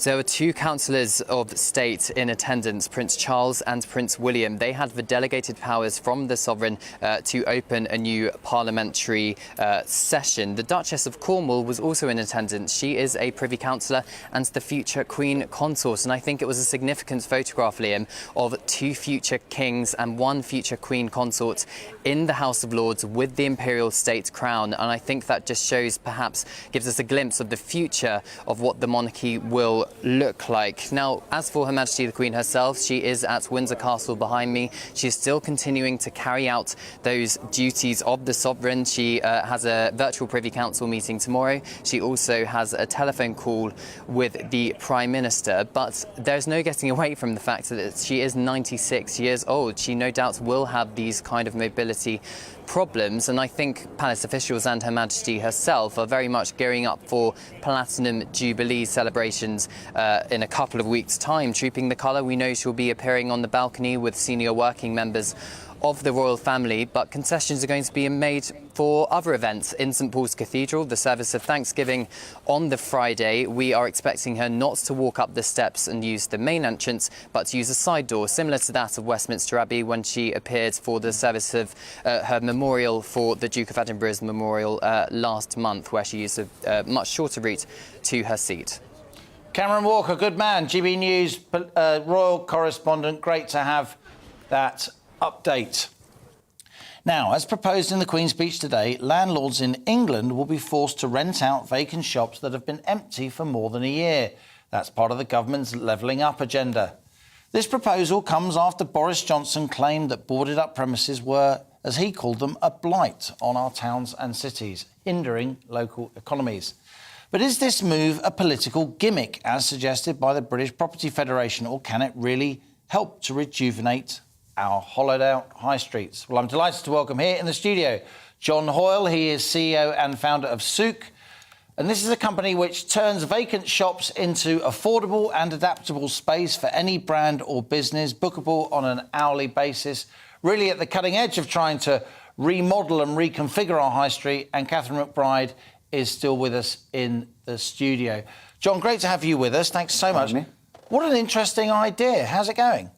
Speaker 19: There were two councillors of state in attendance, Prince Charles and Prince William. They had the delegated powers from the sovereign to open a new parliamentary session. The Duchess of Cornwall was also in attendance. She is a Privy Councillor and the future Queen Consort. And I think it was a significant photograph, Liam, of two future kings and one future Queen Consort in the House of Lords with the imperial state crown. And I think that just shows, perhaps, gives us a glimpse of the future of what the monarchy will look like. Now, as for Her Majesty the Queen herself, she is at Windsor Castle behind me. She is still continuing to carry out those duties of the sovereign. She has a virtual Privy Council meeting tomorrow. She also has a telephone call with the Prime Minister, but there's no getting away from the fact that she is 96 years old. She no doubt will have these kind of mobility problems, and I think palace officials and Her Majesty herself are very much gearing up for Platinum Jubilee celebrations in a couple of weeks' time. Trooping the colour, we know she'll be appearing on the balcony with senior working members of the royal family, but concessions are going to be made for other events. In St Paul's Cathedral, the service of Thanksgiving on the Friday, we are expecting her not to walk up the steps and use the main entrance, but to use a side door, similar to that of Westminster Abbey when she appeared for the service of her memorial for the Duke of Edinburgh's memorial last month, where she used a much shorter route to her seat.
Speaker 7: Cameron Walker, good man, GB News royal correspondent. Great to have that update. Now, as proposed in the Queen's speech today, landlords in England will be forced to rent out vacant shops that have been empty for more than a year. That's part of the government's levelling up agenda. This proposal comes after Boris Johnson claimed that boarded up premises were, as he called them, a blight on our towns and cities, hindering local economies. But is this move a political gimmick, as suggested by the British Property Federation, or can it really help to rejuvenate our hollowed-out high streets? Well, I'm delighted to welcome here in the studio John Hoyle. He is CEO and founder of Souk, and this is a company which turns vacant shops into affordable and adaptable space for any brand or business, bookable on an hourly basis, really at the cutting edge of trying to remodel and reconfigure our high street. And Catherine McBride is still with us in the studio. John, great to have you with us. Thanks so much. What an interesting idea. How's it going?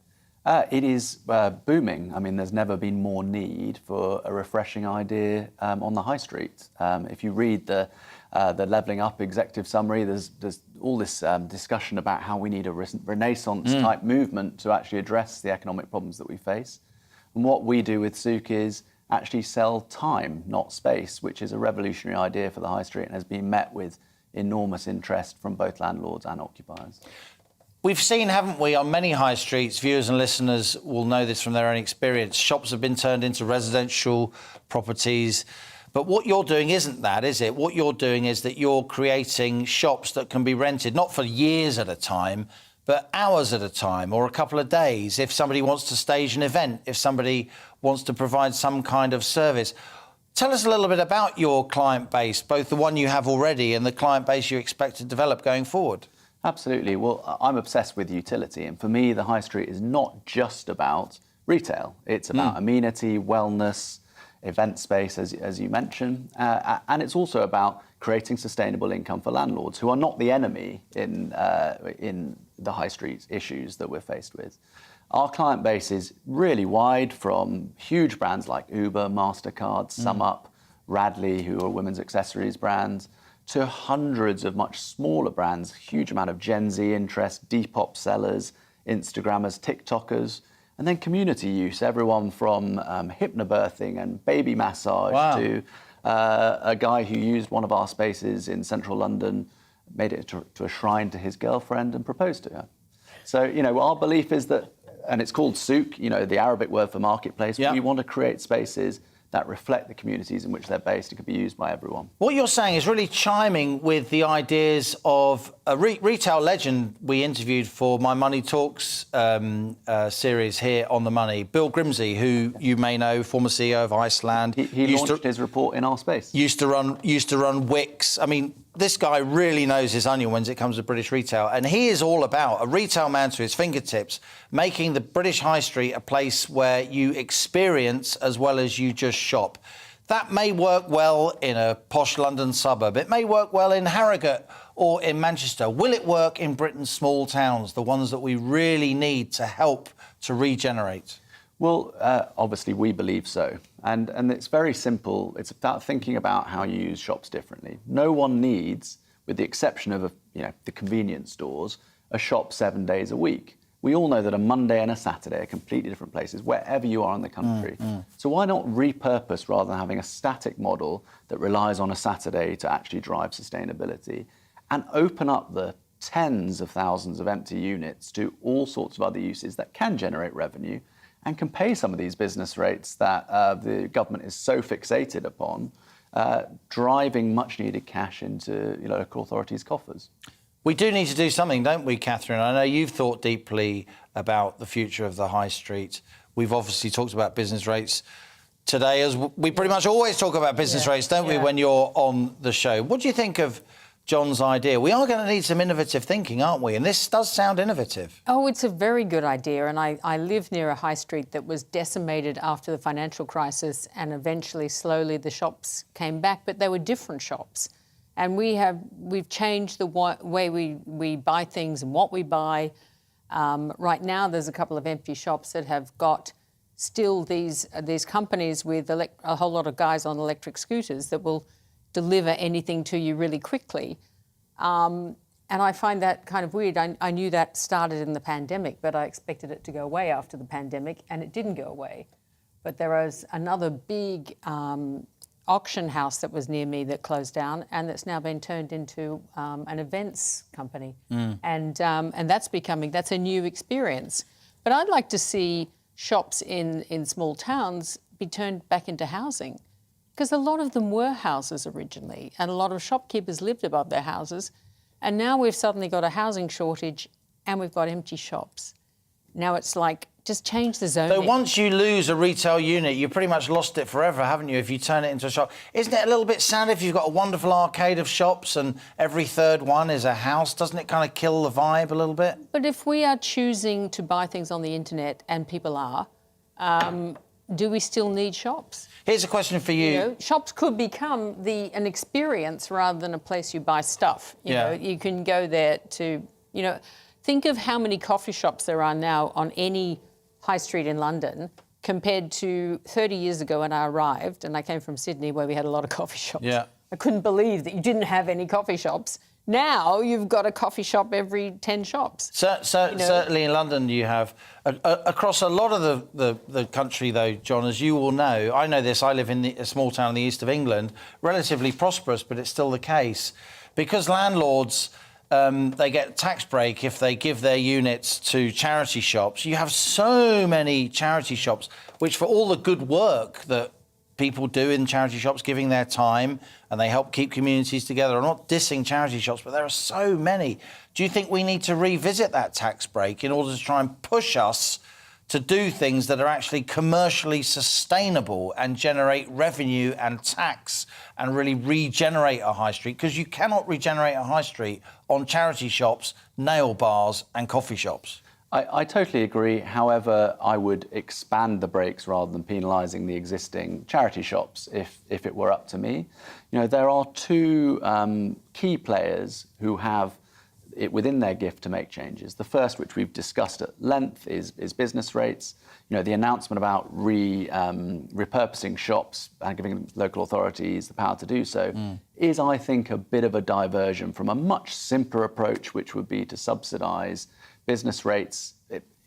Speaker 20: It is booming. I mean, there's never been more need for a refreshing idea on the high street. If you read the Levelling Up executive summary, there's all this discussion about how we need a Renaissance-type movement to actually address the economic problems that we face. And what we do with Souk is actually sell time, not space, which is a revolutionary idea for the high street and has been met with enormous interest from both landlords and occupiers.
Speaker 7: We've seen, haven't we, on many high streets, viewers and listeners will know this from their own experience, shops have been turned into residential properties. But what you're doing isn't that, is it? What you're doing is that you're creating shops that can be rented, not for years at a time, but hours at a time or a couple of days, if somebody wants to stage an event, if somebody wants to provide some kind of service. Tell us a little bit about your client base, both the one you have already and the client base you expect to develop going forward.
Speaker 20: Absolutely. Well, I'm obsessed with utility. And for me, the high street is not just about retail. It's about amenity, wellness, event space, as you mentioned. And it's also about creating sustainable income for landlords, who are not the enemy in the high street issues that we're faced with. Our client base is really wide, from huge brands like Uber, MasterCard, SumUp, Radley, who are women's accessories brands, to hundreds of much smaller brands, huge amount of Gen Z interest, Depop sellers, Instagrammers, TikTokers, and then community use, everyone from hypnobirthing and baby massage to a guy who used one of our spaces in central London, made it to a shrine to his girlfriend and proposed to her. So, our belief is that, and it's called souk, the Arabic word for marketplace, we want to create spaces that reflect the communities in which they're based and can be used by everyone.
Speaker 7: What you're saying is really chiming with the ideas of a retail legend we interviewed for My Money Talks series here on The Money, Bill Grimsey, who you may know, former CEO of Iceland.
Speaker 20: He launched his report in our space.
Speaker 7: Used to run Wix. I mean, this guy really knows his onion when it comes to British retail, and he is all about a retail man to his fingertips, making the British high street a place where you experience as well as you just shop. That may work well in a posh London suburb. It may work well in Harrogate or in Manchester. Will it work in Britain's small towns, the ones that we really need to help to regenerate?
Speaker 20: Well, obviously we believe so. And it's very simple. It's about thinking about how you use shops differently. No one needs, with the exception of the convenience stores, a shop 7 days a week. We all know that a Monday and a Saturday are completely different places, wherever you are in the country. So why not repurpose, rather than having a static model that relies on a Saturday to actually drive sustainability, and open up the tens of thousands of empty units to all sorts of other uses that can generate revenue and can pay some of these business rates that the government is so fixated upon, driving much-needed cash into local authorities' coffers.
Speaker 7: We do need to do something, don't we, Catherine? I know you've thought deeply about the future of the high street. We've obviously talked about business rates today, as we pretty much always talk about business rates, don't we, when you're on the show. What do you think of John's idea? We are going to need some innovative thinking, aren't we? And this does sound innovative.
Speaker 3: Oh, it's a very good idea. And I live near a high street that was decimated after the financial crisis, and eventually, slowly, the shops came back, but they were different shops. And we've changed the way we buy things and what we buy. Right now, there's a couple of empty shops that have got still these companies with a whole lot of guys on electric scooters that will deliver anything to you really quickly. And I find that kind of weird. I knew that started in the pandemic, but I expected it to go away after the pandemic, and it didn't go away. But there was another big auction house that was near me that closed down, and that's now been turned into an events company. And that's a new experience. But I'd like to see shops in small towns be turned back into housing, because a lot of them were houses originally, and a lot of shopkeepers lived above their houses. And now we've suddenly got a housing shortage and we've got empty shops. Now it's like, just change the zoning.
Speaker 7: So once you lose a retail unit, you pretty much lost it forever, haven't you, if you turn it into a shop? Isn't it a little bit sad if you've got a wonderful arcade of shops and every third one is a house? Doesn't it kind of kill the vibe a little bit?
Speaker 3: But if we are choosing to buy things on the internet, and people are, do we still need shops?
Speaker 7: Here's a question for you.
Speaker 3: Shops could become an experience rather than a place you buy stuff. You know, you can go there to, think of how many coffee shops there are now on any high street in London compared to 30 years ago when I arrived, and I came from Sydney where we had a lot of coffee shops.
Speaker 7: Yeah.
Speaker 3: I couldn't believe that you didn't have any coffee shops. Now you've got a coffee shop every 10 shops.
Speaker 7: Certainly in London you have. Across a lot of the country, though, John, as you all know, I know this, I live in a small town in the east of England, relatively prosperous, but it's still the case. Because landlords, they get a tax break if they give their units to charity shops. You have so many charity shops, which for all the good work that people do in charity shops, giving their time, and they help keep communities together. I'm not dissing charity shops, but there are so many. Do you think we need to revisit that tax break in order to try and push us to do things that are actually commercially sustainable and generate revenue and tax and really regenerate a high street? Because you cannot regenerate a high street on charity shops, nail bars and coffee shops.
Speaker 20: I totally agree. However, I would expand the breaks rather than penalising the existing charity shops if it were up to me. You know, there are two key players who have it within their gift to make changes. The first, which we've discussed at length, is business rates. You know, the announcement about repurposing shops and giving local authorities the power to do so is, I think, a bit of a diversion from a much simpler approach, which would be to subsidise business rates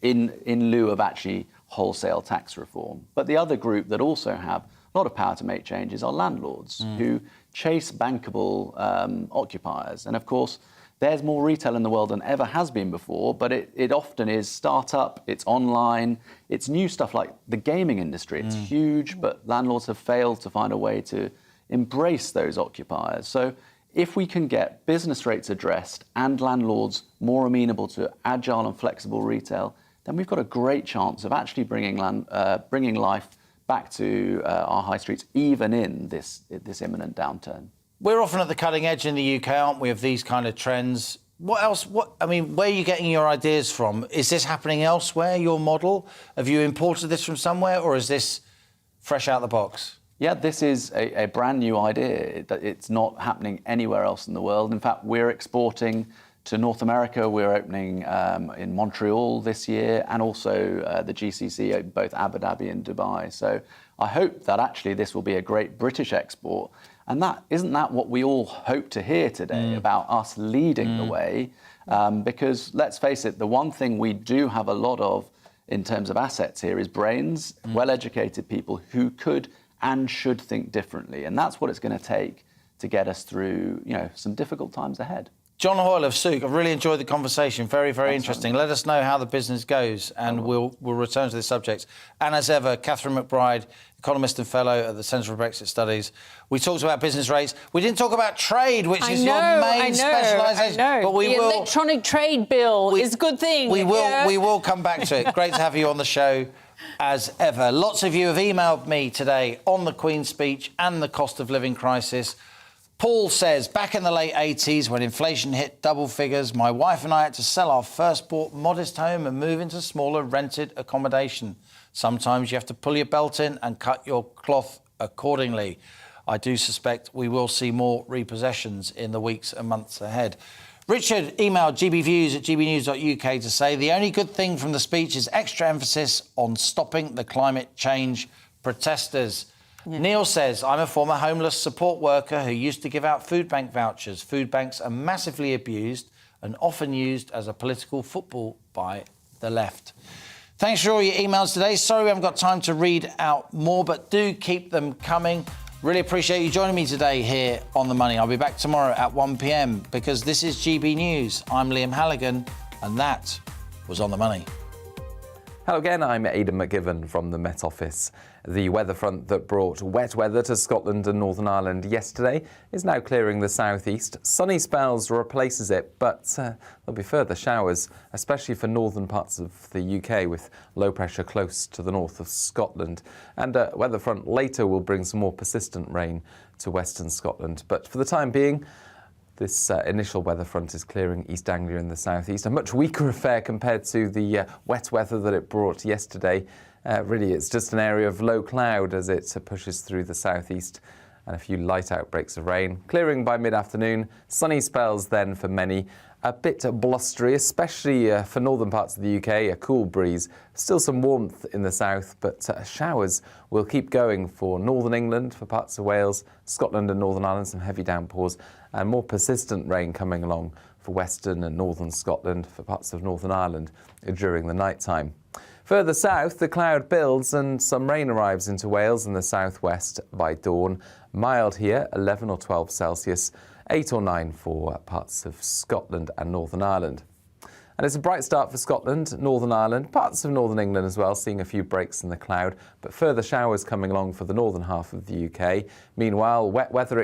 Speaker 20: in lieu of actually wholesale tax reform. But the other group that also have a lot of power to make changes are landlords who chase bankable occupiers. And of course, there's more retail in the world than ever has been before, but it often is startup, it's online, it's new stuff like the gaming industry. It's huge, but landlords have failed to find a way to embrace those occupiers. So if we can get business rates addressed and landlords more amenable to agile and flexible retail, then we've got a great chance of actually bringing life back to our high streets, even in this imminent downturn.
Speaker 7: We're often at the cutting edge in the UK, aren't we, of these kind of trends? What else? Where are you getting your ideas from? Is this happening elsewhere, your model? Have you imported this from somewhere, or is this fresh out the box?
Speaker 20: Yeah, this is a brand new idea. It's not happening anywhere else in the world. In fact, we're exporting to North America. We're opening in Montreal this year, and also the GCC, both Abu Dhabi and Dubai. So I hope that actually this will be a great British export. And isn't that what we all hope to hear today, about us leading the way? Because let's face it, the one thing we do have a lot of in terms of assets here is brains, well-educated people who could and should think differently. And that's what it's going to take to get us through, some difficult times ahead.
Speaker 7: John Hoyle of Souk, I've really enjoyed the conversation. Very, very interesting. Let us know how the business goes, and we'll return to this subject. And as ever, Catherine McBride, economist and fellow at the Centre for Brexit Studies. We talked about business rates. We didn't talk about trade, which is your main specialisation. But we will.
Speaker 3: The electronic trade bill is a good thing.
Speaker 7: We will come back to it. Great to have you on the show, as ever. Lots of you have emailed me today on the Queen's speech and the cost of living crisis. Paul says, back in the late 80s, when inflation hit double figures, my wife and I had to sell our first bought modest home and move into smaller rented accommodation. Sometimes you have to pull your belt in and cut your cloth accordingly. I do suspect we will see more repossessions in the weeks and months ahead. Richard emailed gbviews@gbnews.uk to say the only good thing from the speech is extra emphasis on stopping the climate change protesters. Yeah. Neil says, I'm a former homeless support worker who used to give out food bank vouchers. Food banks are massively abused and often used as a political football by the left. Thanks for all your emails today. Sorry we haven't got time to read out more, but do keep them coming. Really appreciate you joining me today here on The Money. I'll be back tomorrow at 1 p.m. because this is GB News. I'm Liam Halligan, and that was On The Money.
Speaker 21: Hello again, I'm Aidan McGivern from the Met Office. The weather front that brought wet weather to Scotland and Northern Ireland yesterday is now clearing the southeast. Sunny spells replaces it, but there'll be further showers, especially for northern parts of the UK, with low pressure close to the north of Scotland. And a weather front later will bring some more persistent rain to western Scotland. But for the time being, this initial weather front is clearing East Anglia in the southeast. A much weaker affair compared to the wet weather that it brought yesterday. Really, it's just an area of low cloud as it pushes through the southeast, and a few light outbreaks of rain. Clearing by mid-afternoon, sunny spells then for many. A bit blustery, especially for northern parts of the UK, a cool breeze. Still some warmth in the south, but showers will keep going for northern England, for parts of Wales, Scotland and Northern Ireland, some heavy downpours, and more persistent rain coming along for western and northern Scotland, for parts of Northern Ireland during the night time. Further south, the cloud builds and some rain arrives into Wales and the southwest by dawn. Mild here, 11 or 12 Celsius, 8 or 9 for parts of Scotland and Northern Ireland. And it's a bright start for Scotland, Northern Ireland, parts of Northern England as well, seeing a few breaks in the cloud, but further showers coming along for the northern half of the UK. Meanwhile, wet weather